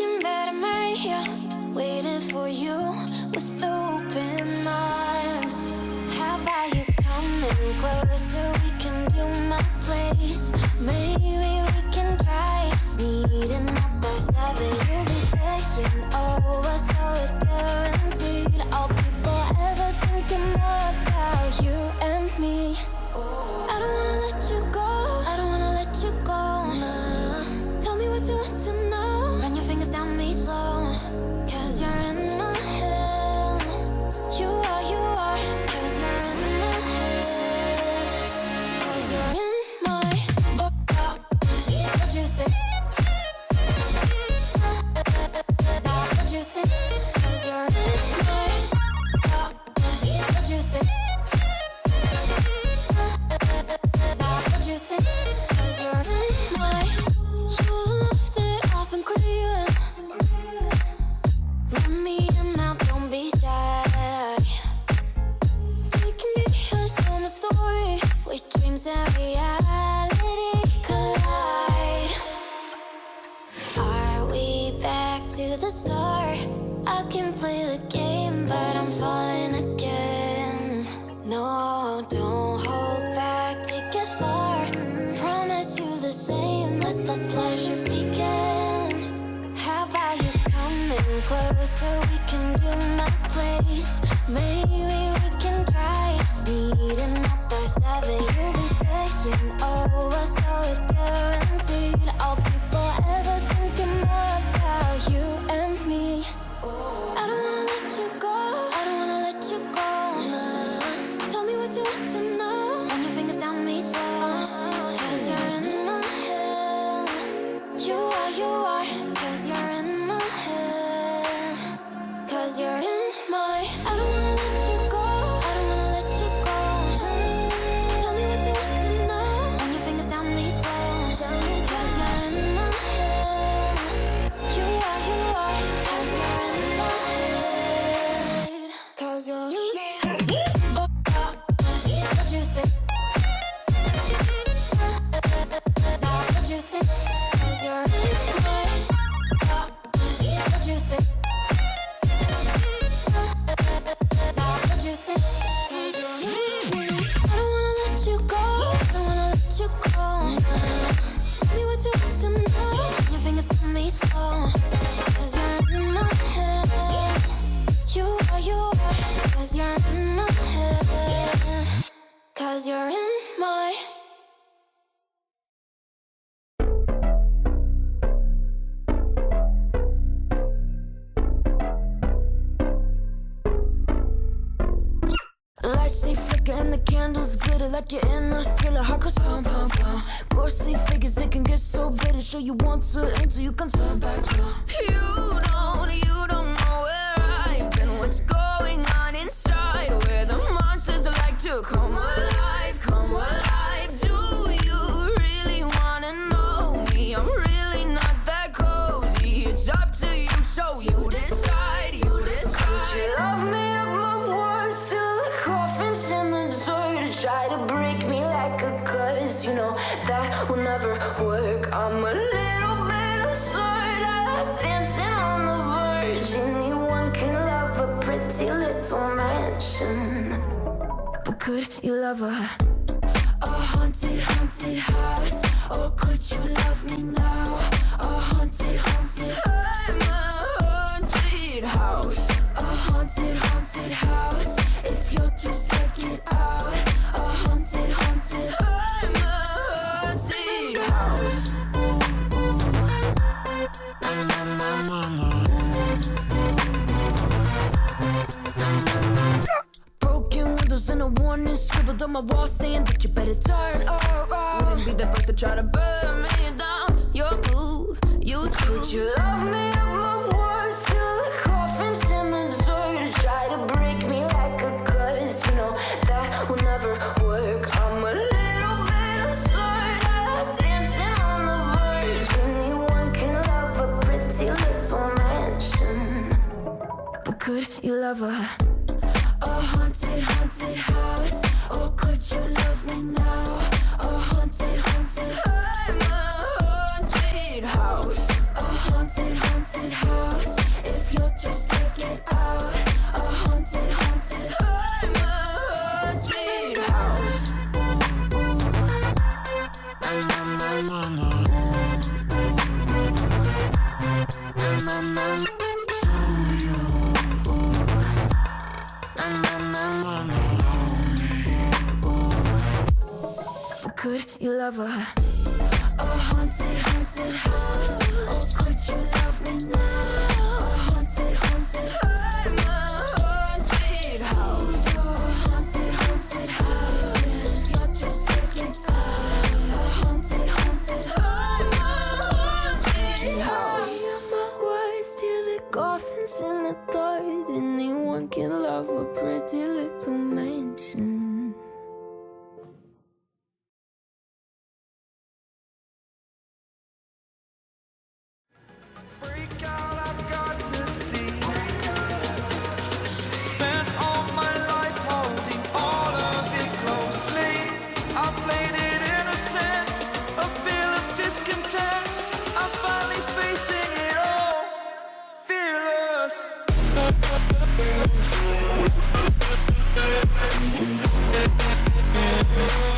Looking better, right here, waiting for you with open arms. How about you coming closer? We can do my place. Maybe we can try meeting up by 7. You'll be saying over, so it's guaranteed. I'll be forever thinking more about you and me. I don't wanna let you go. I don't wanna let you go. Nah. Tell me what you want to know. Run your fingers down me slow. 'Cause you're in my head. You are. 'Cause you're in my head. 'Cause you're in my. What you think? What you think? 'Cause you're in my. What you think? What you think? 'Cause you're in my. You love that I've been craving. Let me in now, don't be shy. We can be a summer story where dreams and reality collide. Are we back to the start? I can play the game, but I'm falling again. No, don't hold back, take it far. Promise you the same, let the pleasure begin. How about you coming closer? We can do my place. Maybe we can try meeting up by 7. You'll be saying over, so it's guaranteed. I'll be forever thinking more about you and me. I don't wanna let you go. I don't wanna let you go. Nah. Tell me what you want to know. Run your fingers down me slow. 'Cause you're in my head. You are. 'Cause you're in my head. 'Cause you're in my. I don't wanna let you go. I don't wanna let you go. Tell me what you want to know. Run your fingers down me slow. 'Cause you're in my head. You are. 'Cause you're in my head. 'Cause you're in my head. What you think? What you think? 'Cause you're in my. What you think? What you think? 'Cause you're in my. I don't wanna let you go. I don't wanna let you go. Tell me what you want to know. Your fingers tell me slow. 'Cause you're in my head. You are. 'Cause you're in my head. 'Cause you're in my. Lights they flicker and the candles glitter like you're in a thriller. Heart goes pum pum pum. Ghostly figures they can get so bitter. Sure you want to until you can turn back now. You don't know where I've been. What's going on inside? Where the monsters like to come alive, come alive. Do you really wanna know me? I'm really not that cozy. It's up to you, so you decide. Would you love me up my words till the coffin's in the dirt? Try to break me like a curse. You know that will never work. I'm a little bit absurd. I like dancing on the verge. Anyone can love a pretty little mansion, but could you love a haunted house? Or could you love me now? A haunted I'm a haunted house. A haunted house. If you're too scared, get out. A haunted I'm a haunted house. Broken windows and a warning scribbled on my wall saying that you better turn around. Wouldn't be the first to try to burn me down. You're blue, you too. Would you love me up my words till the coffin's in the dirt? Try to break me like a curse. You know that will never work. I'm a little bit absurd. I like dancing on the verge. Anyone can love a pretty little mansion, but could you love a haunted house? Or could you love me now? A haunted I'm a haunted house. A haunted house. na na. To you. Na na na na na. Could you love her? A haunted, haunted house. Oh, could you love me now? A haunted, haunted. I'm a haunted house. A haunted, haunted house. You're just looking sad. A haunted, haunted. I'm a haunted house. My words till the coffins in the third. Anyone can love a pretty little mansion. Yeah.